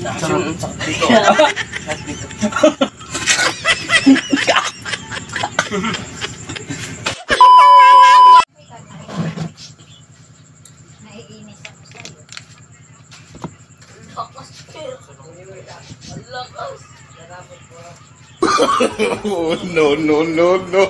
Sarap dito. Naiinis ako sa'yo. Lakas. Oh, no, no, no, no.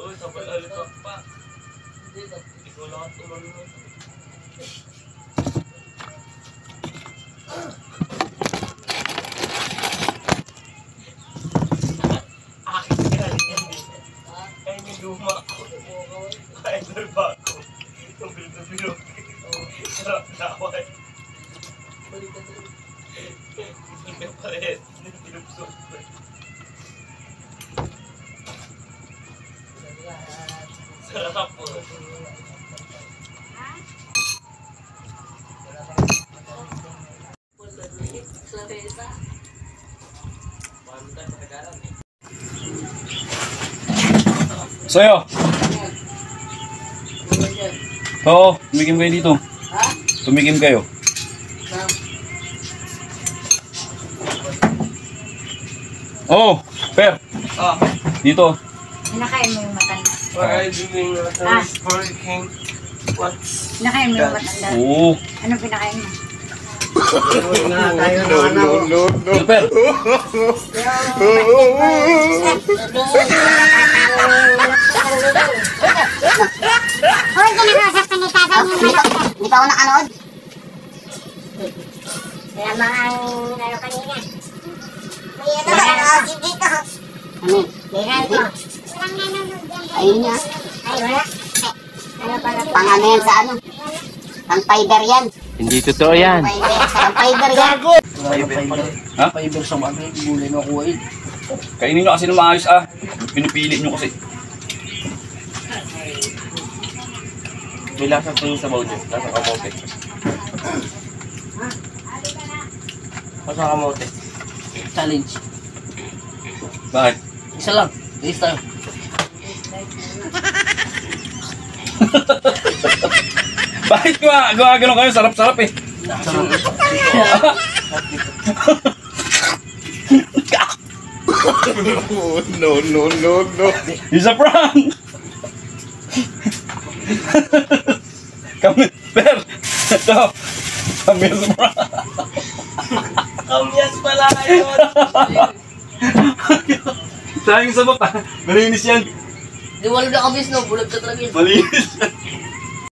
Uy, sabay alitok pa. Ikaw lang ang tumulong mo. Akin galing yan din. Ay, may luma ko. Ay, darba ko. Yung bilog-bilog. Sarap laway. Hindi ka parehas. Tinubsog ko. Sarap po. Sa'yo! Oo, tumigim kayo dito. Tumigim kayo. Oo, Per. Dito. Pinakain mo yung matanda. What are you doing? Hurricane. What's Pinakain mo yung matanda. Oo. Anong pinakain mo? No, no, no, no. Dito, Per. Hoy, kinakasaktan ni tatay yung manok. Hindi pa ako nakanood. Kaya mga ano kanina. May ano, dito. Ano? Meron ko. Walang nanonood yan. Ayun niya. Ay, wala. Ano pala? Pang-ano yan sa ano? Pang-fiber yan. Hindi totoo yan. Pang-fiber yan. Ha? Fiber sa mga gulay na kuwain? Kainin nyo kasi ng maayos ah. Pinipili nyo kasi. May lasa po yung sabaw niyo. Lasa kamote. Lasa kamote. Challenge. Bakit? Isa lang. Base tayo. Bakit gawa-ganon kayo? Sarap-sarap eh. Oh, no, no, no, no. It's a prank! Kami, Per! Ito! Kami sa prank! Kamyas pala yun! Sayang sa bata. Malinis yan. Di wala na kamis no, bulag ka talaga yun. Malinis yan.